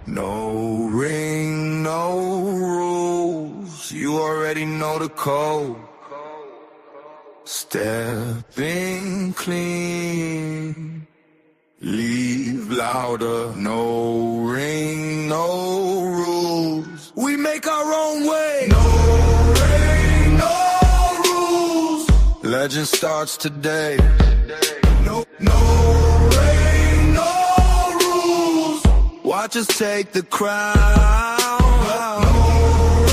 No ring, no rules. You already know the code. Stepping clean. Leave louder. No ring, no rules. We make our own way. No ring, no rules. Legend starts today. No ring, no rules. Watch us take the crown. No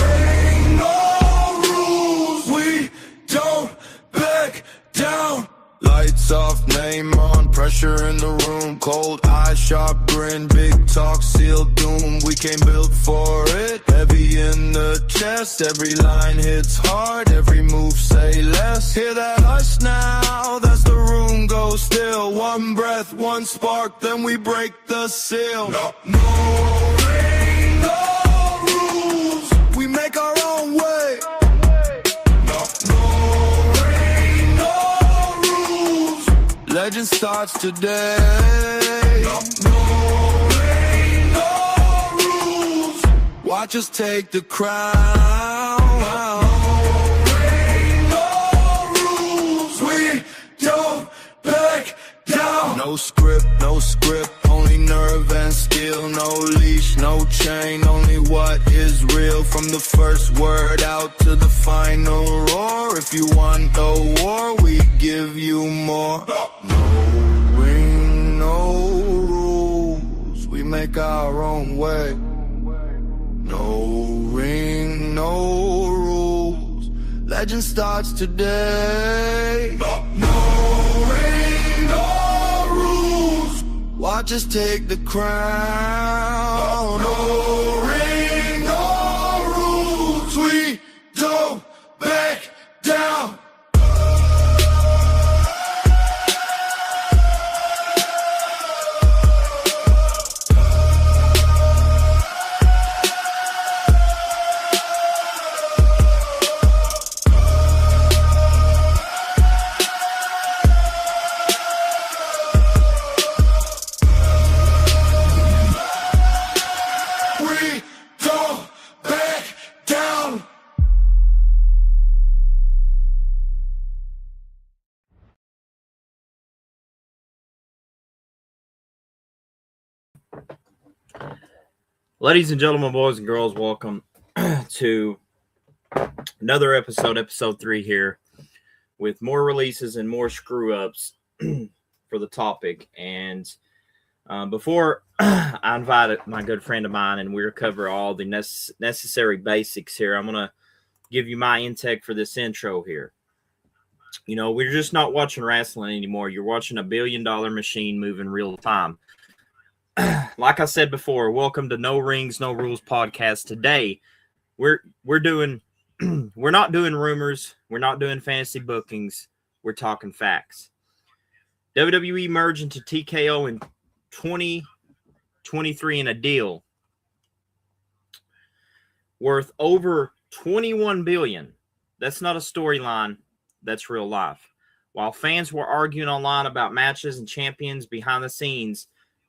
ring, no rules. We don't back down. Lights off, name on, pressure in the room. Cold eye, sharp grin, big talk, sealed doom. We came built for it, heavy in the chest. Every line hits hard, every move say less. Hear that hush now, that's the room goes still. One breath, one spark, then we break the seal. No ring, no rules. We make our own way. Legend starts today. No ring, no rules. Watch us take the crown. No ring, no rules. We don't back down. No script, only nerve and skill. No leash, no chain, only what is real. From the first word out to the final roar. If you want the war, we give you more. No ring, no rules. We make our own way. No ring, no rules. Legend starts today. No ring, no rules. Watch us take the crown. No ring, no rules. We don't back down. Ladies and gentlemen, boys and girls, welcome to another episode 3 here with more releases and more screw-ups for the topic. And before I invite my good friend of mine and we'll cover all the necessary basics here, I'm going to give you my intake for this intro here. You know, we're just not watching wrestling anymore. You're watching a billion-dollar machine move in real time. Like I said before, welcome to No Rings, No Rules podcast. Today, we're doing we're not doing rumors, we're not doing fantasy bookings, we're talking facts. WWE merged into TKO in 2023 in a deal worth over $21 billion. That's not a storyline, that's real life. While fans were arguing online about matches and champions behind the scenes,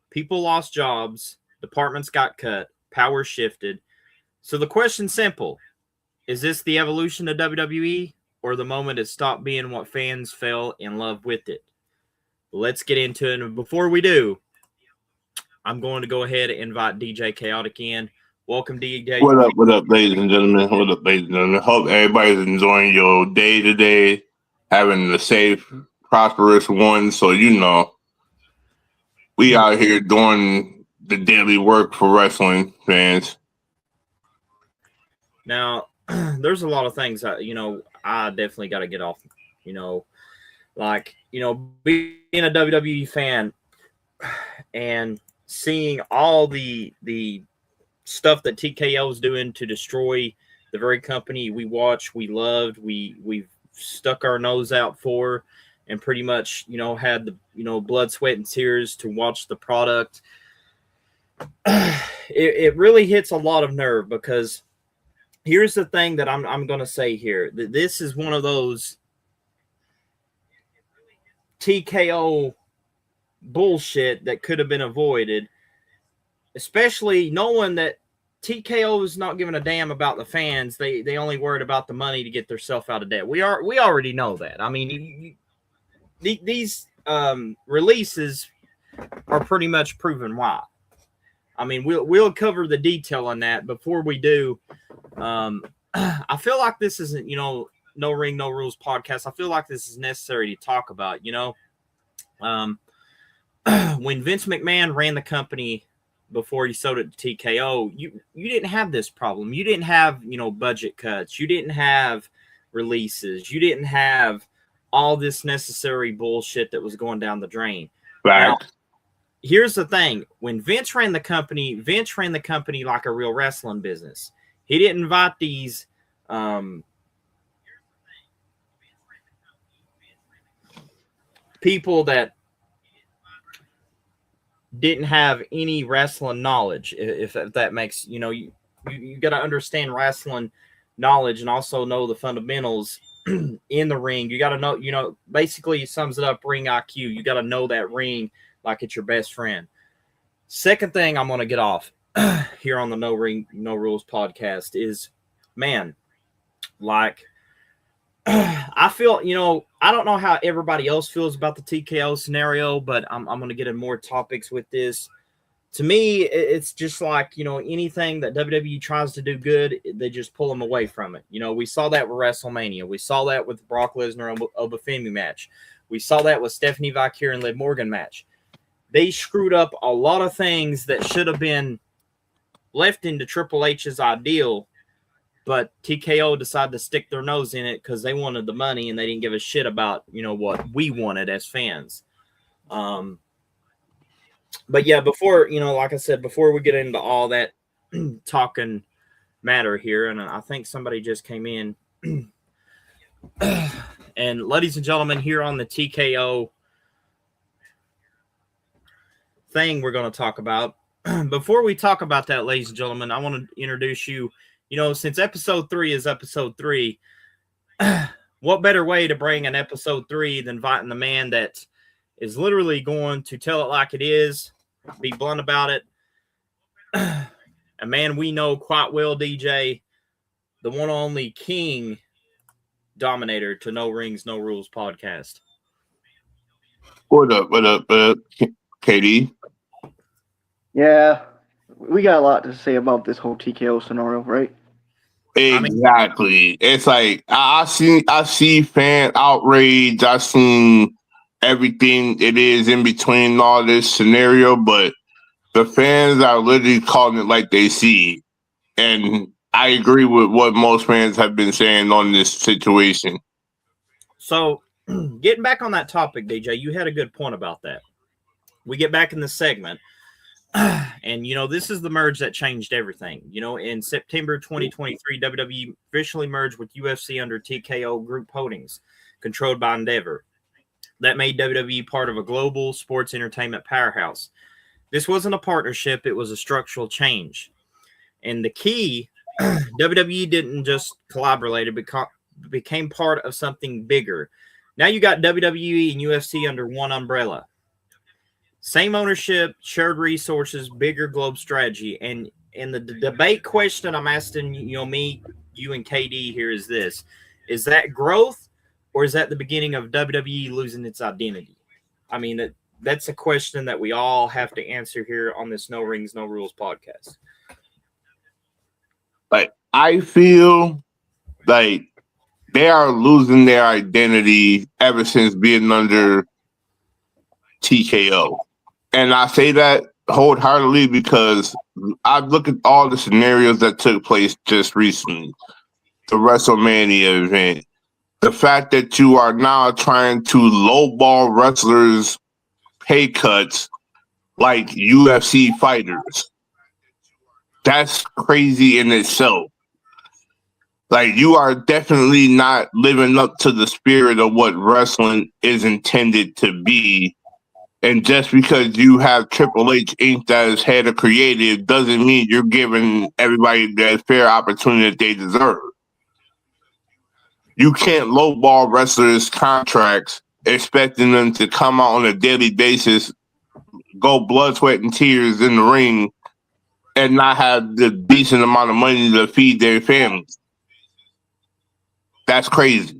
people lost jobs, departments got cut, power shifted. So the question's simple. Is this the evolution of WWE or the moment it stopped being what fans fell in love with it? Let's get into it. And before we do, I'm going to go ahead and invite DJ Chaotic in. Welcome, DJ. What up, ladies and gentlemen? Hope everybody's enjoying your day today, having a safe, prosperous one. So, you know, we out here doing the daily work for wrestling fans. Now, there's a lot of things that, I definitely got to get off, being a WWE fan and seeing all the stuff that TKO is doing to destroy the very company we watch, we loved, we've stuck our nose out for, and pretty much, had the, blood, sweat, and tears to watch the product. It really hits a lot of nerve because here's the thing that I'm going to say here. This is one of those TKO bullshit that could have been avoided especially knowing that TKO is not giving a damn about the fans. They only worried about the money to get themselves out of debt. We already know that. I mean, these releases are pretty much proven why. I mean, we'll cover the detail on that. Before we do, I feel like this isn't, No Ring, No Rules podcast. I feel like this is necessary to talk about. When Vince McMahon ran the company before he sold it to TKO, you didn't have this problem. You didn't have, budget cuts. You didn't have releases. You didn't have all this necessary bullshit that was going down the drain. Right. Now, here's the thing. When Vince ran the company like a real wrestling business. He didn't invite these people that didn't have any wrestling knowledge, if that makes, you got to understand wrestling knowledge and also know the fundamentals in the ring. You got to know, basically sums it up, ring IQ. You got to know that ring like it's your best friend. Second thing I'm going to get off here on the No Ring, No Rules podcast is, man, like, I feel, I don't know how everybody else feels about the TKO scenario, but I'm going to get in more topics with this. To me, it's just like, anything that WWE tries to do good, they just pull them away from it. We saw that with WrestleMania. We saw that with Brock Lesnar and Obafemi match. We saw that with Stephanie Valkyrie and Liv Morgan match. They screwed up a lot of things that should have been left into Triple H's ideal, but TKO decided to stick their nose in it because they wanted the money and they didn't give a shit about, what we wanted as fans. But yeah, before, like I said, before we get into all that talking matter here, and I think somebody just came in. And ladies and gentlemen, here on the TKO thing we're going to talk about. Before we talk about that, ladies and gentlemen, I want to introduce you. Since episode 3 is episode 3, what better way to bring an episode 3 than inviting the man that is literally going to tell it like it is, be blunt about it. A man we know quite well, DJ, the one and only King Dominator to No Rings, No Rules podcast. What up, KD? Yeah, we got a lot to say about this whole TKO scenario, right? Exactly. It's like I see fan outrage. I seen everything it is in between all this scenario, but the fans are literally calling it like they see. And I agree with what most fans have been saying on this situation. So, getting back on that topic, DJ, you had a good point about that. We get back in the segment. And, this is the merge that changed everything. In September 2023, WWE officially merged with UFC under TKO Group Holdings, controlled by Endeavor. That made WWE part of a global sports entertainment powerhouse. This wasn't a partnership, it was a structural change. And the key, WWE didn't just collaborate, it became part of something bigger. Now you got WWE and UFC under one umbrella. Same ownership, shared resources, bigger globe strategy. And the debate question I'm asking, me, you, and KD here is this. Is that growth or is that the beginning of WWE losing its identity? I mean, that's a question that we all have to answer here on this No Rings, No Rules podcast. Like, I feel like they are losing their identity ever since being under TKO. And I say that wholeheartedly because I look at all the scenarios that took place just recently. The WrestleMania event. The fact that you are now trying to lowball wrestlers' pay cuts like UFC fighters. That's crazy in itself. Like, you are definitely not living up to the spirit of what wrestling is intended to be. And just because you have Triple H Inc. that is head of creative doesn't mean you're giving everybody the fair opportunity that they deserve. You can't lowball wrestlers' contracts expecting them to come out on a daily basis, go blood, sweat, and tears in the ring and not have the decent amount of money to feed their families. That's crazy.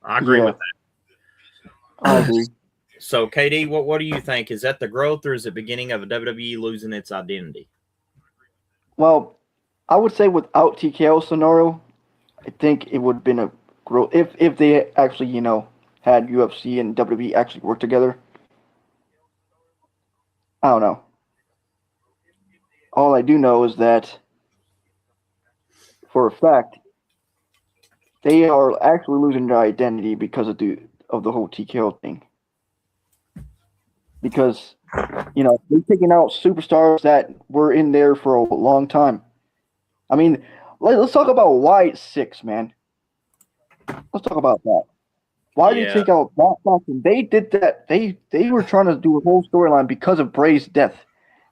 I agree Yeah. with that. I agree. So, KD, what do you think? Is that the growth, or is it beginning of a WWE losing its identity? Well, I would say without TKO scenario, I think it would have been a growth if they actually, had UFC and WWE actually work together. I don't know. All I do know is that for a fact they are actually losing their identity because of the whole TKO thing. Because they're taking out superstars that were in there for a long time. I mean, let's talk about why it's 6, man. Let's talk about that. Why did they take out Matt Johnson? They did that. They were trying to do a whole storyline because of Bray's death.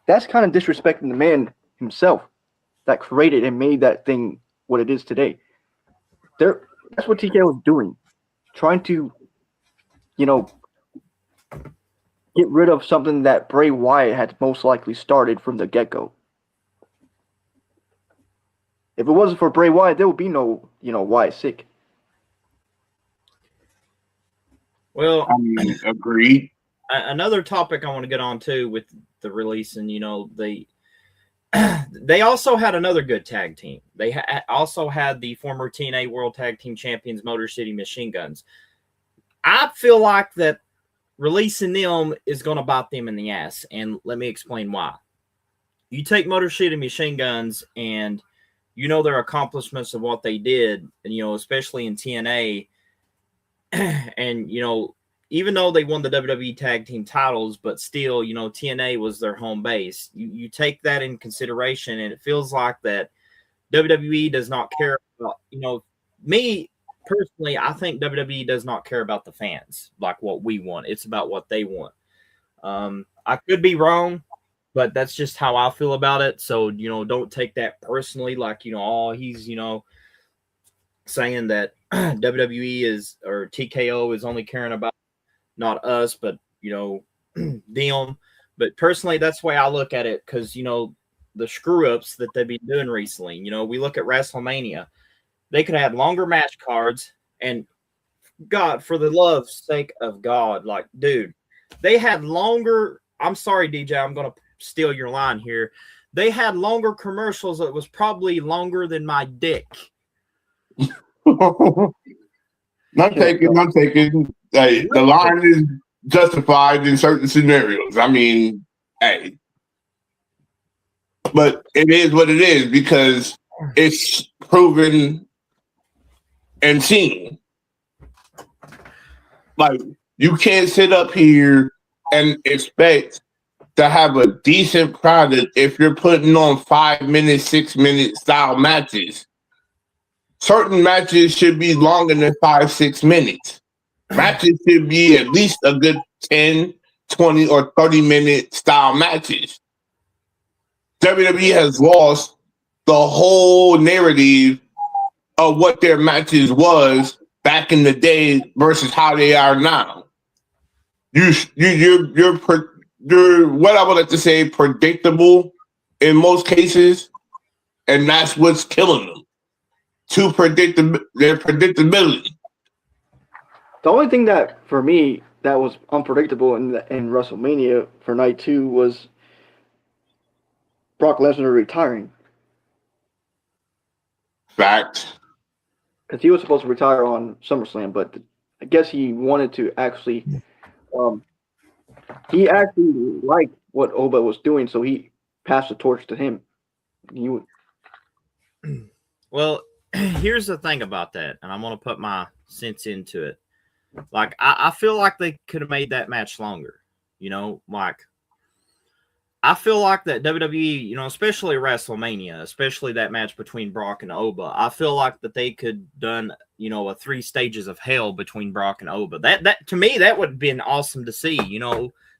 That's kind of disrespecting the man himself that created and made that thing what it is today. That's what TKO was doing, trying to, get rid of something that Bray Wyatt had most likely started from the get-go. If it wasn't for Bray Wyatt, there would be no, Wyatt sick. Well, Agreed. Another topic I want to get on too with the release, and they also had another good tag team. They also had the former TNA World Tag Team Champions, Motor City Machine Guns. I feel like that releasing them is going to bite them in the ass, and let me explain why. You take Motor City Machine Guns, and their accomplishments of what they did, and especially in TNA, and even though they won the WWE Tag Team titles, but still, TNA was their home base. You take that in consideration, and it feels like that WWE does not care about, me personally, I think WWE does not care about the fans like what we want. It's about what they want. I could be wrong, but that's just how I feel about it. So, don't take that personally like, he's, saying that WWE is, or TKO is only caring about not us, but, them. But personally, that's the way I look at it because, the screw-ups that they've been doing recently. We look at WrestleMania. They could have had longer match cards, and God, for the love's sake of God, like, dude, they had longer. I'm sorry, DJ, I'm going to steal your line here. They had longer commercials that was probably longer than my dick. Not taking. Hey, the line is justified in certain scenarios. I mean, hey. But it is what it is because it's proven and seen. Like, you can't sit up here and expect to have a decent product if you're putting on 5-minute, 6-minute style matches. Certain matches should be longer than 5-6 minutes. Matches should be at least a good 10, 20, or 30-minute style matches. WWE has lost the whole narrative of what their matches was back in the day versus how they are now. You're what I would like to say predictable in most cases, and that's what's killing them. Their predictability. The only thing that for me that was unpredictable in WrestleMania for night 2 was Brock Lesnar retiring. Fact. Because he was supposed to retire on SummerSlam, but I guess he wanted to actually. He actually liked what Oba was doing, so he passed the torch to him. Well, here's the thing about that, and I'm going to put my sense into it. Like, I feel like they could have made that match longer. Like, I feel like that WWE, especially WrestleMania, especially that match between Brock and Oba, I feel like that they could done, a 3 stages of hell between Brock and Oba. That to me, that would have been awesome to see,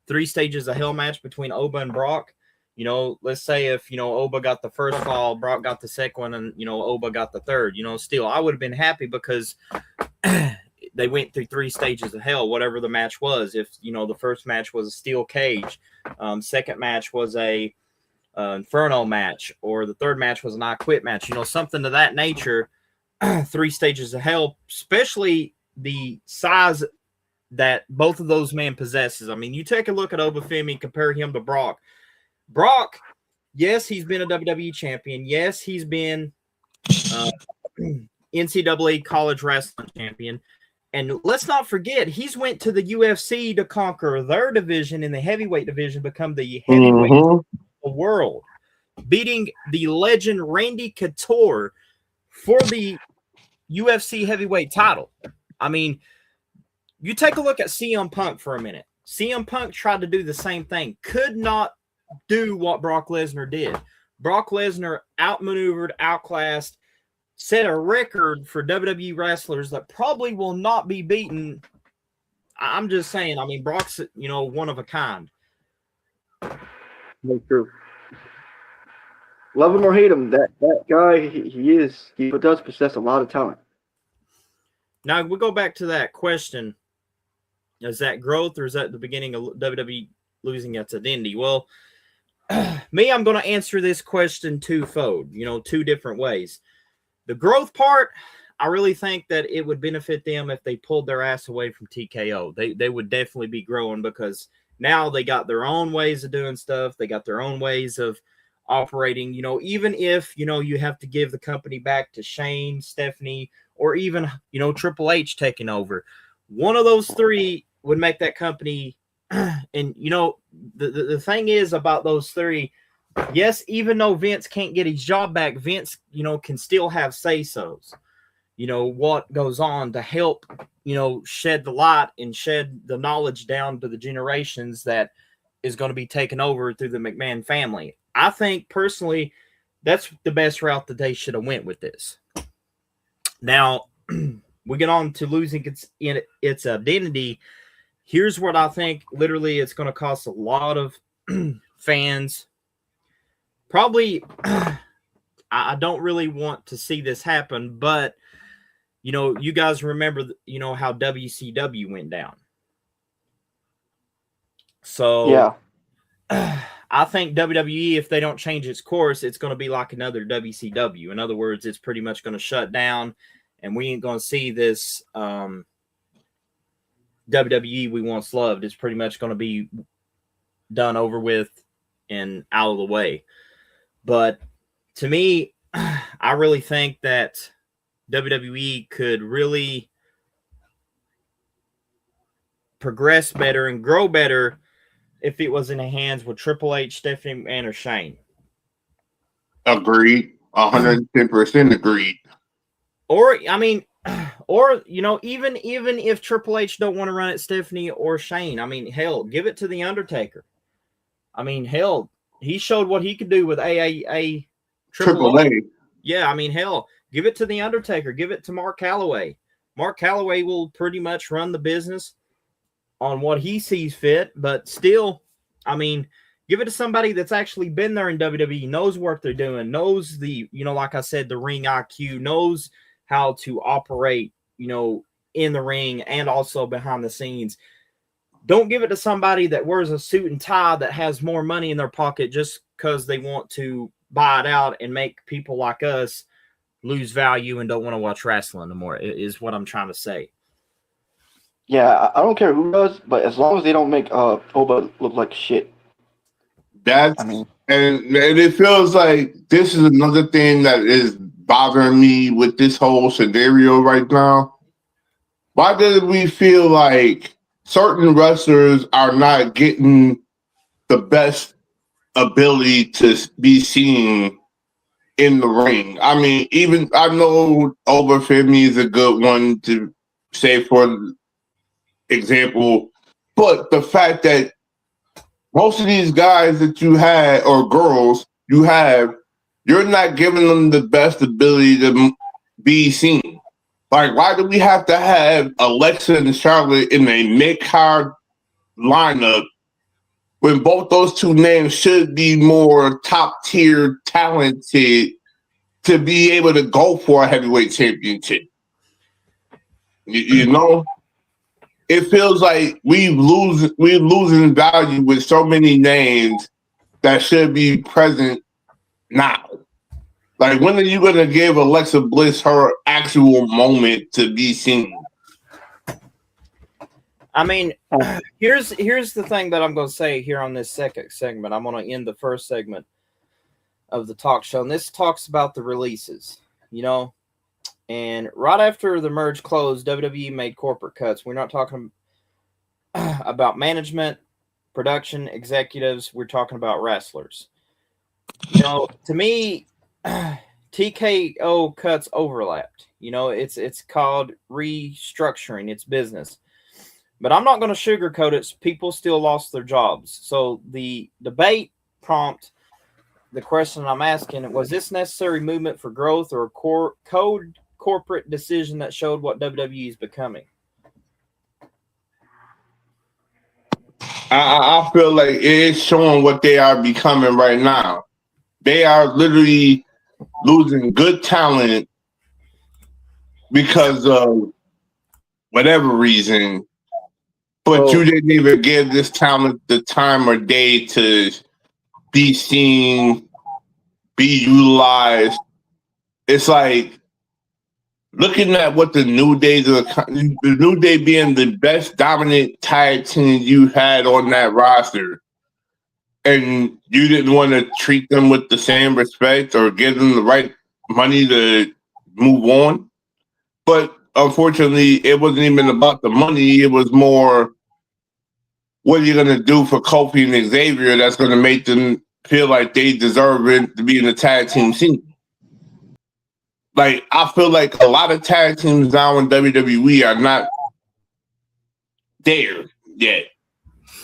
3 stages of hell match between Oba and Brock. Let's say if, Oba got the first fall, Brock got the second one, and, Oba got the third, still, I would have been happy because they went through 3 stages of hell, whatever the match was. If, the first match was a steel cage, second match was a Inferno match, or the third match was an I Quit match, something to that nature. 3 stages of hell, especially the size that both of those men possesses. I mean, you take a look at Obafemi, compare him to Brock. Brock, yes, he's been a WWE champion. Yes, he's been NCAA college wrestling champion. And let's not forget, he's went to the UFC to conquer their division in the heavyweight division, become the heavyweight of the world, beating the legend Randy Couture for the UFC heavyweight title. I mean, you take a look at CM Punk for a minute. CM Punk tried to do the same thing, could not do what Brock Lesnar did. Brock Lesnar outmaneuvered, outclassed, set a record for WWE wrestlers that probably will not be beaten. I'm just saying, I mean, Brock's, one of a kind. That's true. Love him or hate him, that guy, he does possess a lot of talent. Now, we go back to that question. Is that growth, or is that the beginning of WWE losing its identity? Well, me, I'm going to answer this question twofold, 2 different ways. The growth part, I really think that it would benefit them if they pulled their ass away from TKO. They would definitely be growing, because now they got their own ways of doing stuff. They got their own ways of operating, even if, you have to give the company back to Shane, Stephanie, or even, Triple H taking over. One of those 3 would make that company. And, the thing is about those 3, yes, even though Vince can't get his job back, Vince, can still have say-sos, what goes on to help, shed the light and shed the knowledge down to the generations that is going to be taken over through the McMahon family. I think personally, that's the best route that they should have went with this. Now, we get on to losing its identity. Here's what I think. Literally, it's going to cost a lot of fans. Probably, I don't really want to see this happen, but, you guys remember, how WCW went down. So, yeah. I think WWE, if they don't change its course, it's going to be like another WCW. In other words, it's pretty much going to shut down, and we ain't going to see this WWE we once loved. It's pretty much going to be done, over with, and out of the way. But to me, I really think that WWE could really progress better and grow better if it was in the hands with Triple H, Stephanie McMahon, or Shane. Agreed. 110% agreed. Or, I mean, or, even if Triple H don't want to run it, Stephanie or Shane, I mean, hell, give it to The Undertaker. I mean, hell, he showed what he could do with AAA. Triple A. Yeah, I mean, hell, give it to The Undertaker. Give it to Mark Calloway. Mark Calloway will pretty much run the business on what he sees fit, but still, I mean, give it to somebody that's actually been there in WWE, knows what they're doing, knows the, like I said, the ring IQ, knows how to operate, in the ring and also behind the scenes. Don't give it to somebody that wears a suit and tie that has more money in their pocket just because they want to buy it out and make people like us lose value and don't want to watch wrestling anymore, is what I'm trying to say. Yeah, I don't care who does, but as long as they don't make Oba look like shit. And it feels like this is another thing that is bothering me with this whole scenario right now. Why do we feel like certain wrestlers are not getting the best ability to be seen in the ring? I mean, even I know Obafemi is a good one to say for example, but the fact that most of these guys that you had, or girls you have, you're not giving them the best ability to be seen. Like, why do we have to have Alexa and Charlotte in a mid-card lineup when both those 2 names should be more top-tier talented to be able to go for a heavyweight championship? You know? It feels like we're losing value with so many names that should be present now. Like, when are you going to give Alexa Bliss her actual moment to be seen? I mean, here's the thing that I'm going to say here on this second segment. I'm going to end the first segment of the talk show, and this talks about the releases, you know. And right after the merge closed, WWE made corporate cuts. We're not talking about management, production, executives. We're talking about wrestlers. You know, to me, TKO cuts overlapped. You know, it's called restructuring. It's business. But I'm not going to sugarcoat it. People still lost their jobs. So the debate prompt, the question I'm asking, was this necessary movement for growth or a corporate decision that showed what WWE is becoming? I feel like it is showing what they are becoming right now. They are literally losing good talent because of whatever reason. But you didn't even give this talent the time or day to be seen, be utilized. It's like looking at what the New Day, the New Day being the best dominant tag team you had on that roster, and you didn't want to treat them with the same respect or give them the right money to move on. But unfortunately, it wasn't even about the money. It was more, what are you going to do for Kofi and Xavier that's going to make them feel like they deserve it to be in the tag team scene? Like, I feel like a lot of tag teams now in WWE are not there yet.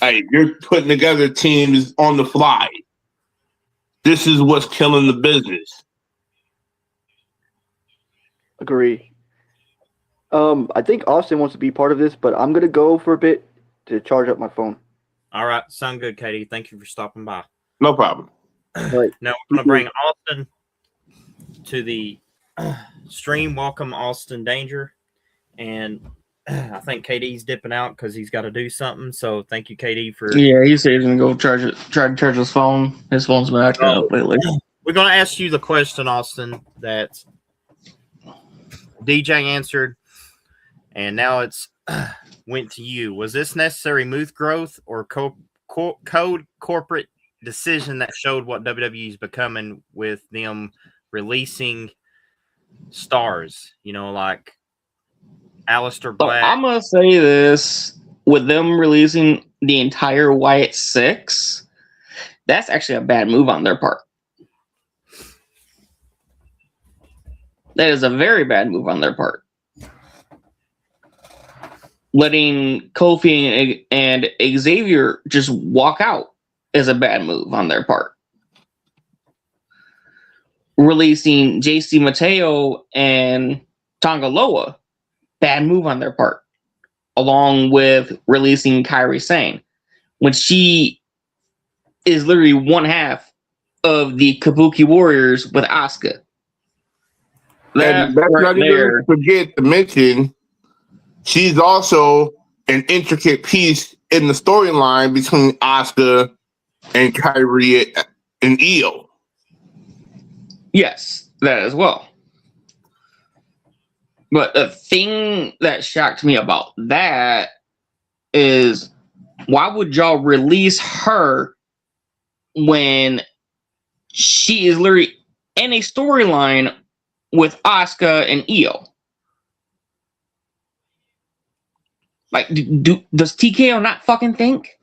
Like, you're putting together teams on the fly. This is what's killing the business. Agree. I think Austin wants to be part of this, but I'm gonna go for a bit to charge up my phone. All right, sound good, Katie. Thank you for stopping by. No problem. Right. Now we're going to bring Austin to the stream. Welcome, Austin Danger. And I think KD's dipping out because he's got to do something. So thank you, KD, for... Yeah, he said he's going to go try to charge his phone. His phone's been acting up lately. We're going to ask you the question, Austin, that DJ answered, and now it's went to you. Was this necessary move growth or corporate decision that showed what WWE is becoming with them releasing stars? You know, like Aleister Black. I'm going to say this. With them releasing the entire Wyatt Six, that's actually a bad move on their part. That is a very bad move on their part. Letting Kofi and Xavier just walk out is a bad move on their part. Releasing JC Mateo and Tonga Loa, bad move on their part. Along with releasing Kairi Sane, when she is literally one half of the Kabuki Warriors with Asuka. And that's right not there. even forget to mention, she's also an intricate piece in the storyline between Asuka and Kairi and Io. Yes, that as well. But the thing that shocked me about that is, why would y'all release her when she is literally in a storyline with Asuka and Io? Like, does TKO not fucking think?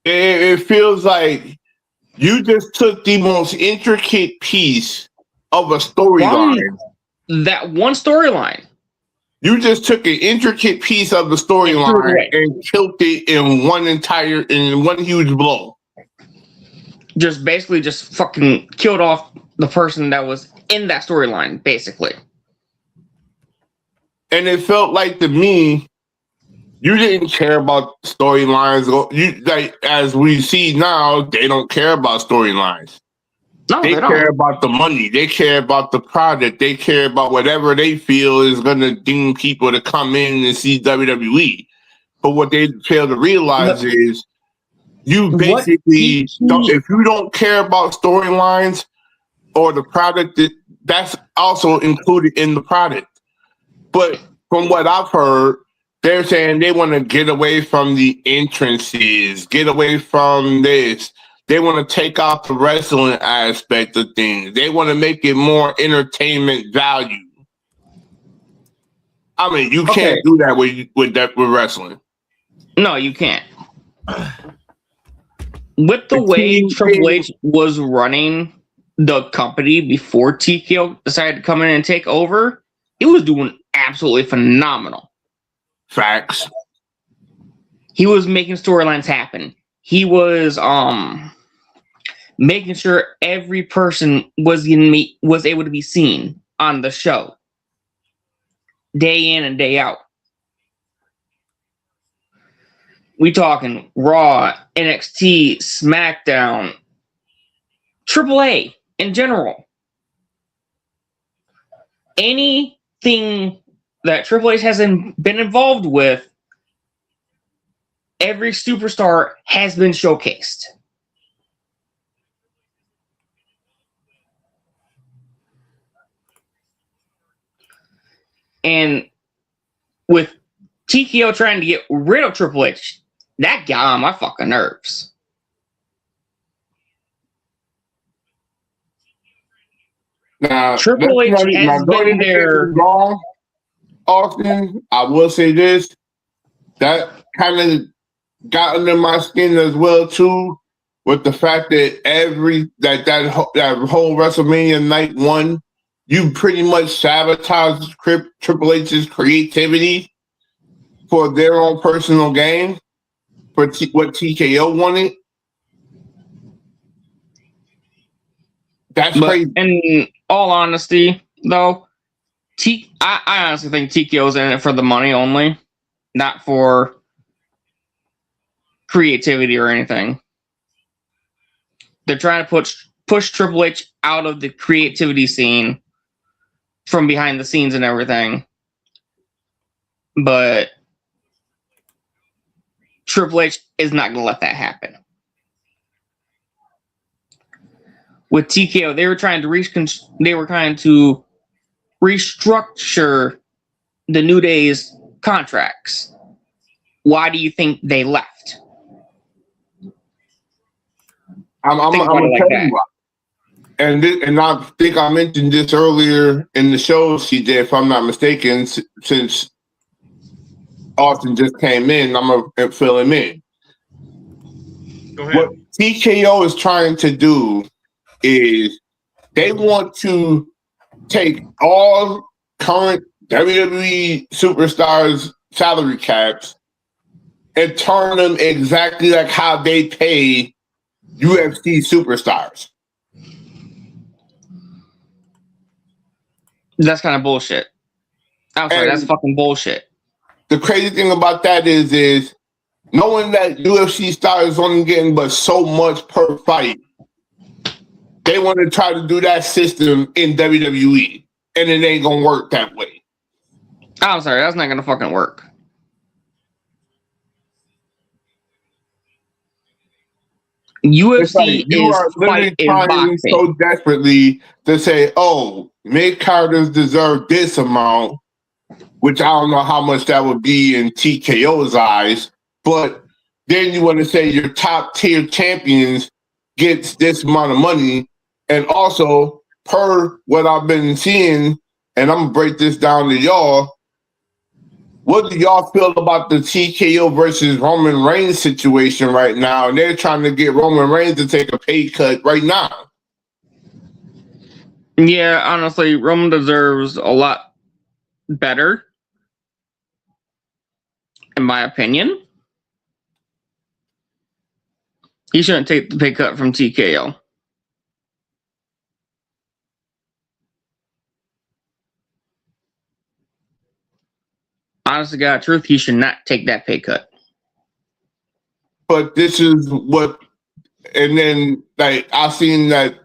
It feels like you just took the most intricate piece of a storyline. That one storyline. You just took an intricate piece of the storyline and killed it in one huge blow. Just basically just fucking killed off the person that was in that storyline, basically. And it felt like, to me, you didn't care about storylines. You, like, as we see now, they don't care about storylines. No, They they don't. care about the money. They care about the product. They care about whatever they feel is going to deem people to come in and see WWE. But what they fail to realize is You basically don't, if you don't care about storylines or the product, that's also included in the product. But from what I've heard, they're saying they want to get away from the entrances, get away from this. They want to take out the wrestling aspect of things. They want to make it more entertainment value. I mean, you can't do that with wrestling. No, you can't. With the way Triple H was running the company before TKO decided to come in and take over, it was doing absolutely phenomenal. Facts. He was making storylines happen. He was making sure every person was able to be seen on the show, day in and day out. We talking Raw, NXT, SmackDown, AAA in general. Anything that Triple H hasn't been involved with, every superstar has been showcased. And with TKO trying to get rid of Triple H, that got on my fucking nerves. Now, Triple H has been there. Wrong, Austin, I will say this. That kind of got under my skin as well, too, with the fact that that whole WrestleMania night one, you pretty much sabotaged Triple H's creativity for their own personal gain, for what TKO wanted. That's crazy. In all honesty, though, I honestly think TKO's in it for the money only, not for creativity or anything. They're trying to push Triple H out of the creativity scene from behind the scenes and everything. But Triple H is not going to let that happen. With TKO, they were trying to restructure the New Day's contracts. Why do you think they left? I'm gonna tell you why. And I think I mentioned this earlier in the show, CJ, if I'm not mistaken, since Austin just came in, I'm gonna fill him in. Go ahead. What TKO is trying to do is they want to take all current WWE superstars' salary caps and turn them exactly like how they pay UFC superstars. That's kind of bullshit. I'm sorry, that's fucking bullshit. The crazy thing about that is knowing that UFC stars only getting but so much per fight, they want to try to do that system in WWE, and it ain't gonna work that way. I'm sorry, that's not gonna fucking work. UFC is fight in boxing. So desperately to say, oh, mid-carders deserve this amount, which I don't know how much that would be in TKO's eyes, but then you want to say your top tier champions gets this amount of money, and also per what I've been seeing, and I'm gonna break this down to y'all. What do y'all feel about the TKO versus Roman Reigns situation right now? And they're trying to get Roman Reigns to take a pay cut right now. Yeah, honestly, Roman deserves a lot better, in my opinion. He shouldn't take the pay cut from TKO. Honest to God, truth, he should not take that pay cut. But this is what, and then like I've seen that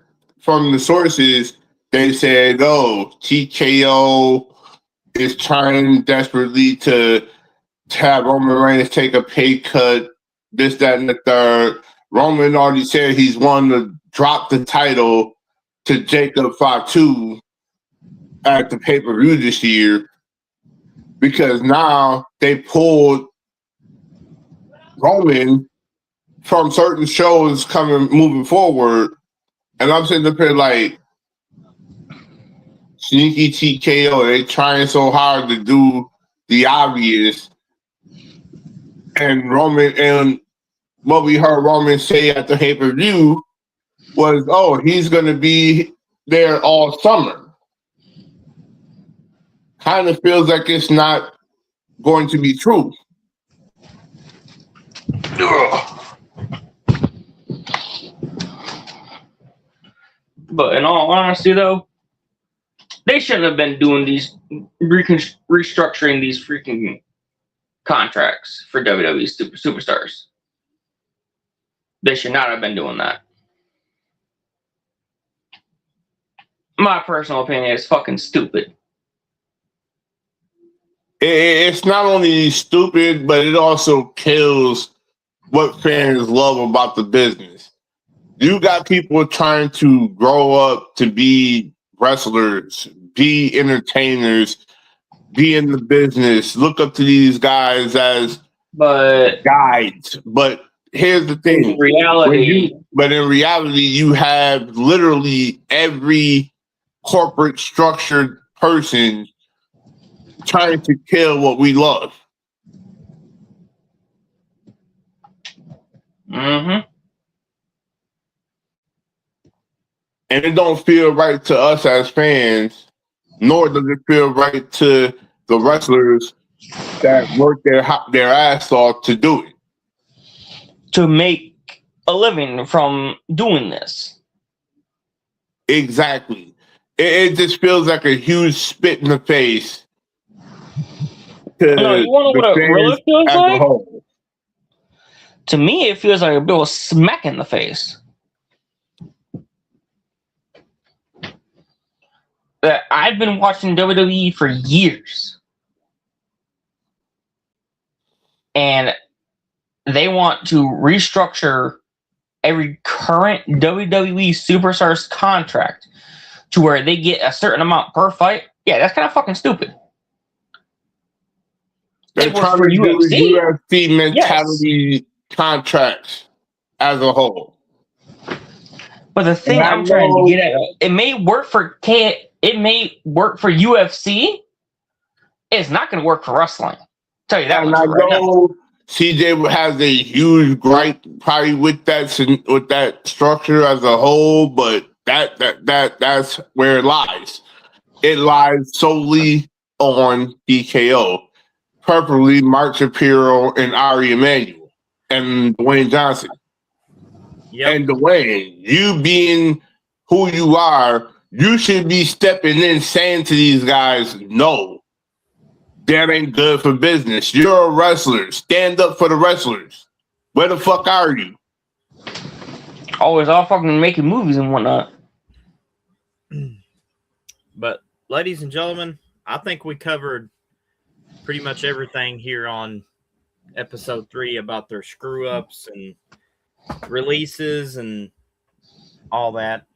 from the sources, they said, "Oh, TKO is trying desperately to have Roman Reigns take a pay cut this, that, and the third. Roman already said he's wanting to drop the title to Jacob Fatu at the pay-per-view this year because now they pulled Roman from certain shows moving forward. And I'm sitting up here like, sneaky TKO, they trying so hard to do the obvious. And Roman, and what we heard Roman say at the pay-per-view was, oh, he's going to be there all summer. Kind of feels like it's not going to be true. But in all honesty, though, they shouldn't have been doing these restructuring these freaking contracts for WWE superstars. They should not have been doing that. My personal opinion is fucking stupid. It's not only stupid, but it also kills what fans love about the business. You got people trying to grow up to be wrestlers, be entertainers, be in the business, look up to these guys as guides. But here's the thing. In reality, in reality, you have literally every corporate structured person trying to kill what we love. Mm-hmm. And it don't feel right to us as fans, nor does it feel right to the wrestlers that work their ass off to do it. To make a living from doing this. Exactly. It just feels like a huge spit in the face. No, you want to know what it really feels like? Whole. To me, it feels like a bit of a smack in the face. I've been watching WWE for years. And they want to restructure every current WWE superstar's contract to where they get a certain amount per fight. Yeah, that's kind of fucking stupid. They're trying to do UFC mentality contracts as a whole. But the thing I'm trying to get at, it may work for UFC. It's not going to work for wrestling. Tell you that much right now. CJ has a huge gripe probably with that structure as a whole, but that's where it lies. It lies solely on TKO, preferably Mark Shapiro and Ari Emanuel and Dwayne Johnson. Yep. And Dwayne, you being who you are, you should be stepping in saying to these guys, no, that ain't good for business. You're a wrestler. Stand up for the wrestlers. Where the fuck are you? Always all fucking making movies and whatnot. But, ladies and gentlemen, I think we covered pretty much everything here on episode 3 about their screw-ups and releases and all that.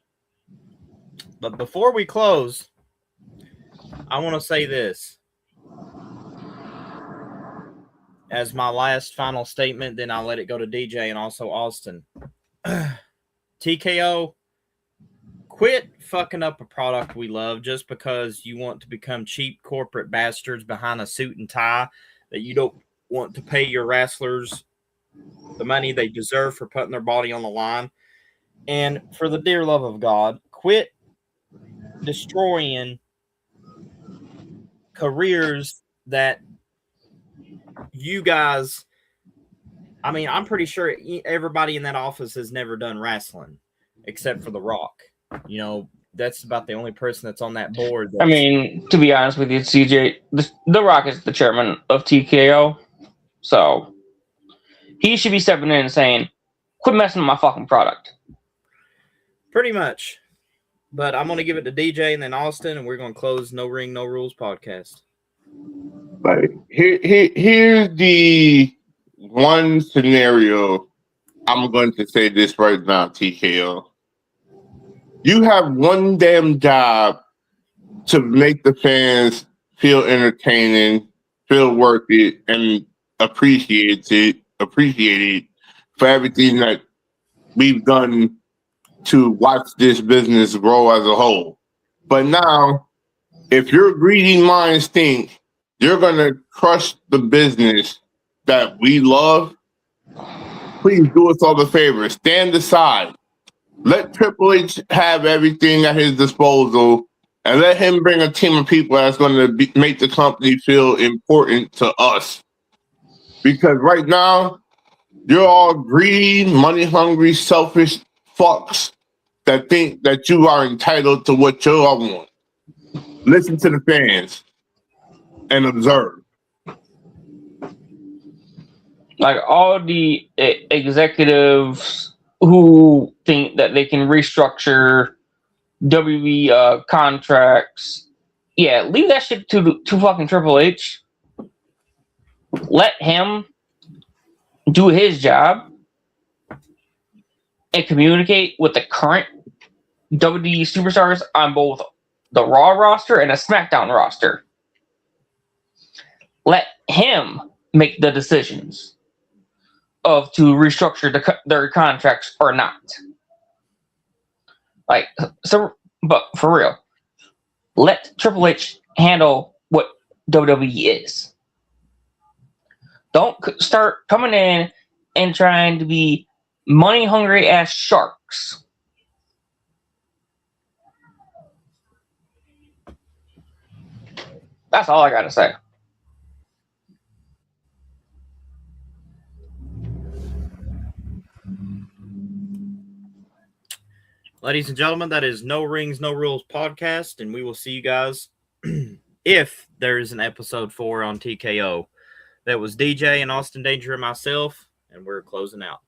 But before we close, I want to say this as my last final statement, then I'll let it go to DJ and also Austin. TKO, quit fucking up a product we love just because you want to become cheap corporate bastards behind a suit and tie that you don't want to pay your wrestlers the money they deserve for putting their body on the line. And for the dear love of God, quit destroying careers that you guys, I mean, I'm pretty sure everybody in that office has never done wrestling except for The Rock. You know, that's about the only person that's on that board. I mean, to be honest with you, CJ, The Rock is the chairman of TKO. So he should be stepping in and saying, quit messing with my fucking product. Pretty much. But I'm going to give it to DJ and then Austin, and we're going to close No Ring, No Rules podcast. Like, here's the one scenario. I'm going to say this right now, TKO. You have one damn job to make the fans feel entertaining, feel worth it, and appreciate it for everything that we've done to watch this business grow as a whole. But now, if your greedy minds think you're going to crush the business that we love, please do us all the favor. Stand aside. Let Triple H have everything at his disposal, and let him bring a team of people that's going to make the company feel important to us. Because right now, you're all greedy, money-hungry, selfish fucks that think that you are entitled to what you all want. Listen to the fans and observe. Like all the executives who think that they can restructure WWE contracts, yeah, leave that shit to fucking Triple H. Let him do his job and communicate with the current WWE superstars on both the Raw roster and the SmackDown roster. Let him make the decisions of to restructure their contracts or not. Like, so, but for real, let Triple H handle what WWE is. Don't start coming in and trying to be money hungry as sharks. That's all I gotta say. Ladies and gentlemen, that is No Rings, No Rules podcast, and we will see you guys if there is an episode 4 on TKO. That was DJ and Austin Danger and myself, and we're closing out.